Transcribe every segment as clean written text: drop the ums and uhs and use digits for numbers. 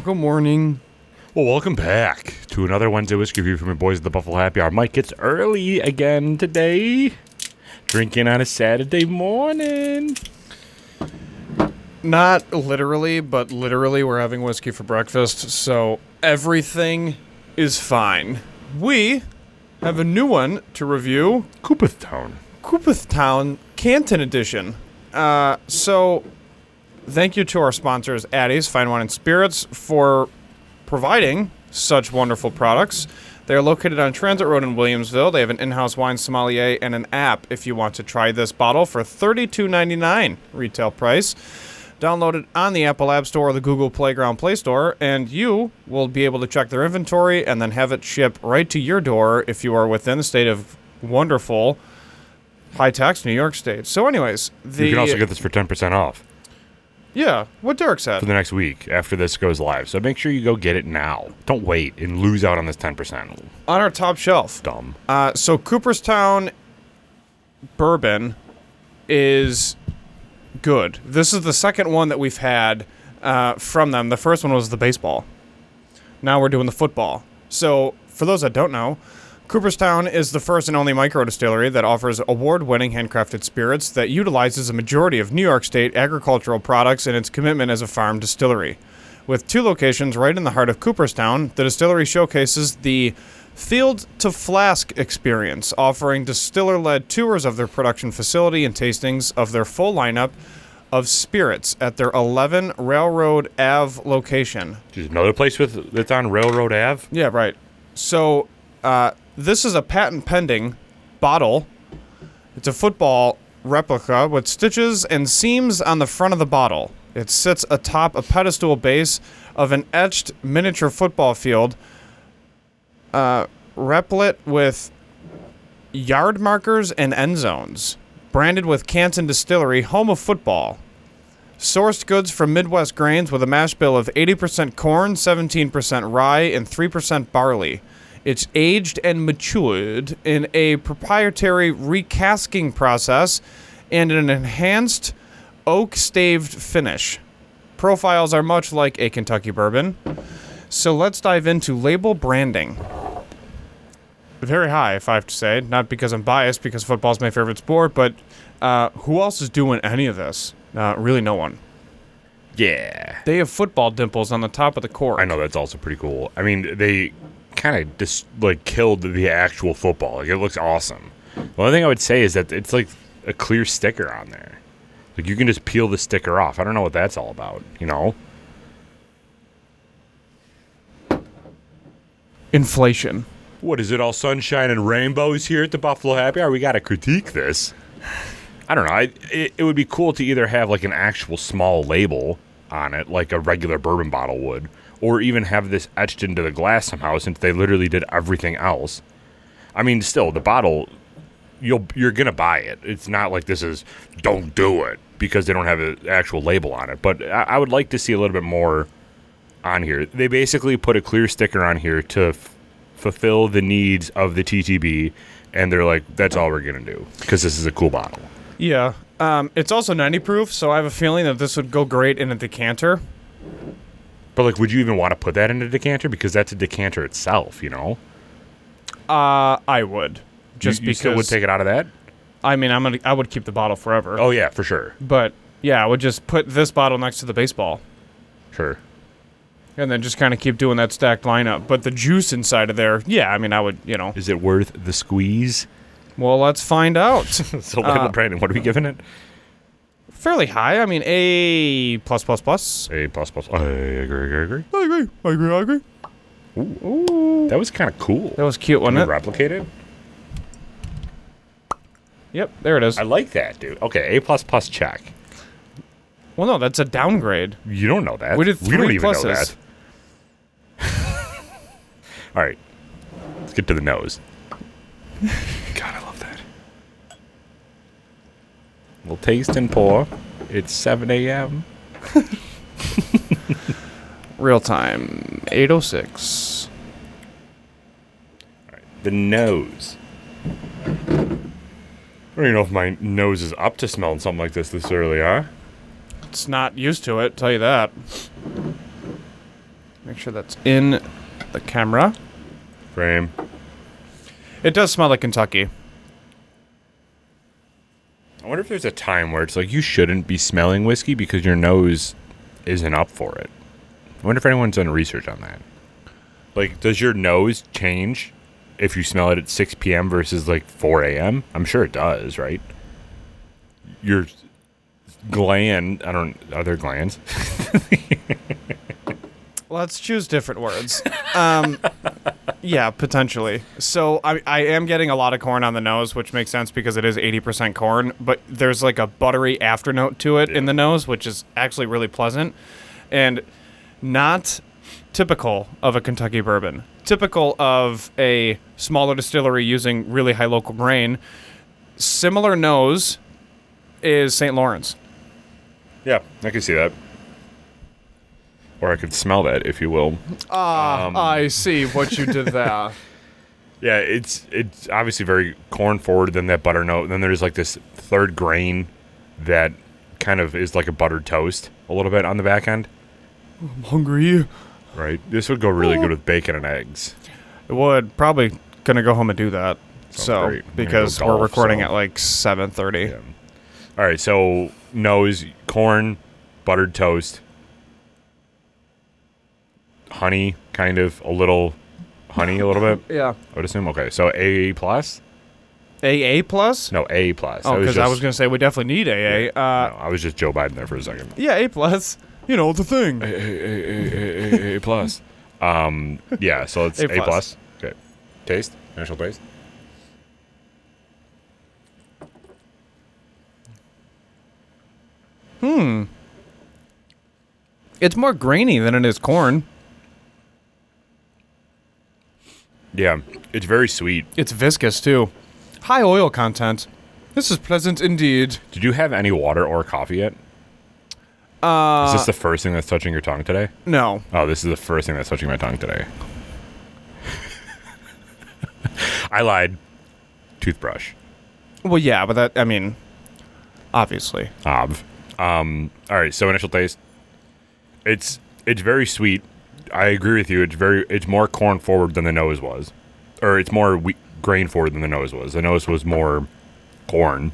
Good morning. Well, welcome back to another Wednesday whiskey review from your boys at the Buffalo Happy Hour. Mike, it's early again today. Drinking on a Saturday morning. Not literally, but literally we're having whiskey for breakfast, so everything is fine. We have a new one to review. Cooperstown Canton edition. So thank you to our sponsors, Addie's Fine Wine and Spirits, for providing such wonderful products. They are located on Transit Road in Williamsville. They have an in-house wine sommelier and an app if you want to try this bottle for $32.99 retail price. Download it on the Apple App Store or the Google Playground Play Store, and you will be able to check their inventory and then have it shipped right to your door if you are within the state of wonderful, high-tax New York State. So anyways, you can also get this for 10% off. Yeah, what Derek said. For the next week after this goes live. So make sure you go get it now. Don't wait and lose out on this 10%. On our top shelf. Dumb. So Cooperstown Bourbon is good. This is the second one that we've had from them. The first one was the baseball. Now we're doing the football. So for those that don't know, Cooperstown is the first and only micro distillery that offers award-winning handcrafted spirits that utilizes a majority of New York State agricultural products in its commitment as a farm distillery. With 2 locations right in the heart of Cooperstown, the distillery showcases the field-to-flask experience, offering distiller-led tours of their production facility and tastings of their full lineup of spirits at their 11 Railroad Ave location. There's another place that's on Railroad Ave? Yeah, right. So, this is a patent-pending bottle. It's a football replica with stitches and seams on the front of the bottle. It sits atop a pedestal base of an etched miniature football field, replete with yard markers and end zones, branded with Canton Distillery, home of football. Sourced goods from Midwest grains with a mash bill of 80% corn, 17% rye, and 3% barley. It's aged and matured in a proprietary recasking process and an enhanced oak-staved finish. Profiles are much like a Kentucky bourbon. So let's dive into label branding. Very high, if I have to say. Not because I'm biased, because football's my favorite sport, but who else is doing any of this? Really no one. Yeah. They have football dimples on the top of the cork. I know, that's also pretty cool. I mean, they kind of just killed the actual football. It looks awesome. The only thing I would say is that it's like a clear sticker on there. You can just peel the sticker off. I don't know what that's all about, Inflation. What is it, all sunshine and rainbows here at the Buffalo Happy Hour? We got to critique this. I don't know. It would be cool to either have an actual small label on it, like a regular bourbon bottle would, or even have this etched into the glass somehow, since they literally did everything else. I mean, still, the bottle, you're going to buy it. It's not like this is, don't do it, because they don't have an actual label on it. But I would like to see a little bit more on here. They basically put a clear sticker on here to fulfill the needs of the TTB, and they're like, that's all we're going to do, because this is a cool bottle. Yeah. It's also 90 proof, so I have a feeling that this would go great in a decanter. But, would you even want to put that in a decanter? Because that's a decanter itself, I would. Just you because... still would take it out of that? I mean, I would keep the bottle forever. Oh, yeah, for sure. But, yeah, I would just put this bottle next to the baseball. Sure. And then just kind of keep doing that stacked lineup. But the juice inside of there, yeah, I mean, I would, Is it worth the squeeze? Well, let's find out. So, Brandon, what are we giving it? Fairly high. I mean, A+++. A++. I agree. I agree. Ooh. That was kind of cool. That was cute, wasn't it? Replicate it? Yep, there it is. I like that, dude. Okay, A++ check. Well, no, that's a downgrade. You don't know that. We did 3 don't even pluses. know that. All right. Let's get to the nose. God, I love that. We'll taste and pour. It's 7 a.m. Real time, 8:06. All right, the nose. I don't even know if my nose is up to smelling something like this early, huh? It's not used to it, tell you that. make sure that's in the camera. Frame. It does smell like Kentucky. I wonder if there's a time where it's like you shouldn't be smelling whiskey because your nose isn't up for it. I wonder if anyone's done research on that. Like, does your nose change if you smell it at 6 p.m. versus like 4 a.m.? I'm sure it does, right? Your gland, are there glands? Let's choose different words. Yeah, potentially. So I am getting a lot of corn on the nose, which makes sense because it is 80% corn, but there's like a buttery afternote to it in the nose, which is actually really pleasant and not typical of a Kentucky bourbon. Typical of a smaller distillery using really high local grain. Similar nose is St. Lawrence. Yeah, I can see that. Or I could smell that, if you will. I see what you did there. Yeah, it's obviously very corn forward, then that butter note, and then there's like this third grain that kind of is like a buttered toast a little bit on the back end. I'm hungry. Right. This would go really good with bacon and eggs. It would. Probably gonna go home and do that. Sounds great. Because we're recording at like 7:30. Yeah. All right, so nose, corn, buttered toast, honey, kind of, a little bit. Yeah. I would assume. Okay, so A plus? AA plus? No, A plus. Oh, because I was going to say we definitely need AA. No, I was just Joe Biden there for a second. Yeah, A plus. You know, the thing. A plus. Yeah, so it's A plus. Okay. Taste? Initial taste? It's more grainy than it is corn. Yeah, it's very sweet. It's viscous, too. High oil content. This is pleasant indeed. Did you have any water or coffee yet? Is this the first thing that's touching your tongue today? No. Oh, this is the first thing that's touching my tongue today. I lied. Toothbrush. Well, yeah, but that, I mean, obviously. All right, so initial taste. It's very sweet. I agree with you. It's more corn forward than the nose was. Or it's more grain forward than the nose was. The nose was more corn.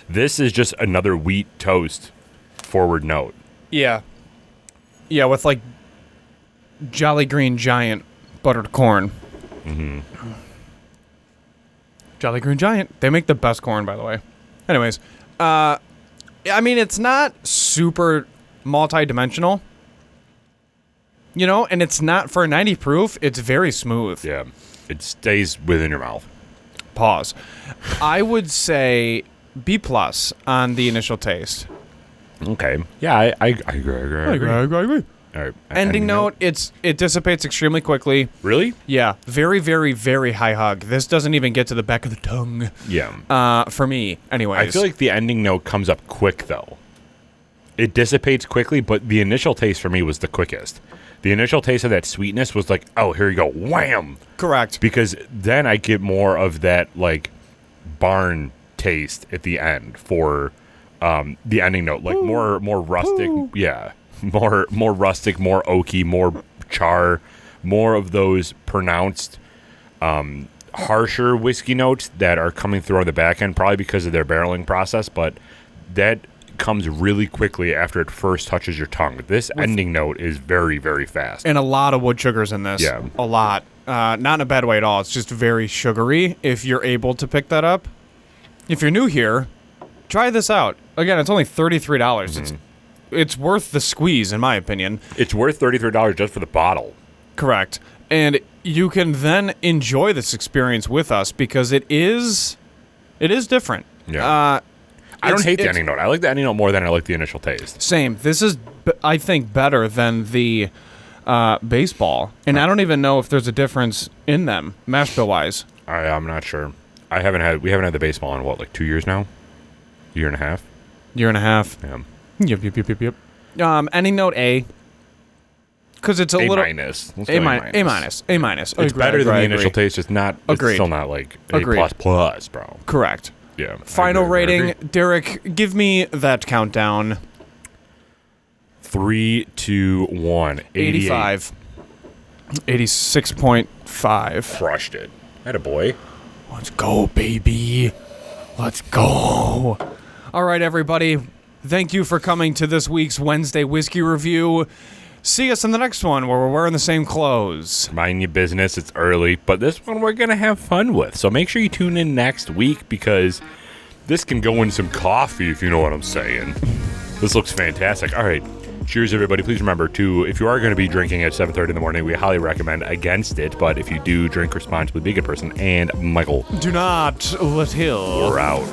This is just another wheat toast forward note. Yeah. Yeah, with like Jolly Green Giant buttered corn. Mm-hmm. Jolly Green Giant. They make the best corn, by the way. Anyways, I mean, it's not super multi-dimensional, you know, and it's not, for a 90 proof, it's very smooth. Yeah, it stays within your mouth. Pause. I would say B plus on the initial taste. Okay. Yeah, I agree. All right. Ending note, it dissipates extremely quickly. Really? Yeah. Very, very, very high hug. This doesn't even get to the back of the tongue. Yeah. For me, anyways. I feel like the ending note comes up quick, though. It dissipates quickly, but the initial taste for me was the quickest. The initial taste of that sweetness was like, oh, here you go, wham! Correct. Because then I get more of that, like, barn taste at the end for the ending note. Like, more rustic, yeah. More rustic, more oaky, more char, more of those pronounced, harsher whiskey notes that are coming through on the back end, probably because of their barreling process, but that comes really quickly after it first touches your tongue. This ending note is very, very fast. And a lot of wood sugars in this. Yeah. A lot. Not in a bad way at all. It's just very sugary if you're able to pick that up. If you're new here, try this out. Again, it's only $33. Mm-hmm. It's worth the squeeze, in my opinion. It's worth $33 just for the bottle. Correct. And you can then enjoy this experience with us because it is different. Yeah. I don't hate the ending note. I like the ending note more than I like the initial taste. Same. This is, I think, better than the baseball. And I don't even know if there's a difference in them, mash bill wise. I'm not sure. We haven't had the baseball in, what, like 2 years now? Year and a half? Year and a half. Yeah. Yep. Ending note A. Because it's a little... minus. A minus. It's better than the initial taste. It's not... Agreed. It's still not like A plus, bro. Correct. Yeah. Final rating. Derek, give me that countdown. 3, 2, 1. 85. 86.5. Crushed it. Attaboy. Let's go, baby. Let's go. All right, everybody. Thank you for coming to this week's Wednesday Whiskey Review. See us in the next one where we're wearing the same clothes. Mind your business, it's early, but this one we're going to have fun with. So make sure you tune in next week because this can go in some coffee, if you know what I'm saying. This looks fantastic. All right. Cheers, everybody. Please remember to, if you are going to be drinking at 7:30 in the morning, we highly recommend against it. But if you do, drink responsibly. Be a good person. And Michael. Do not let Hill. We're out.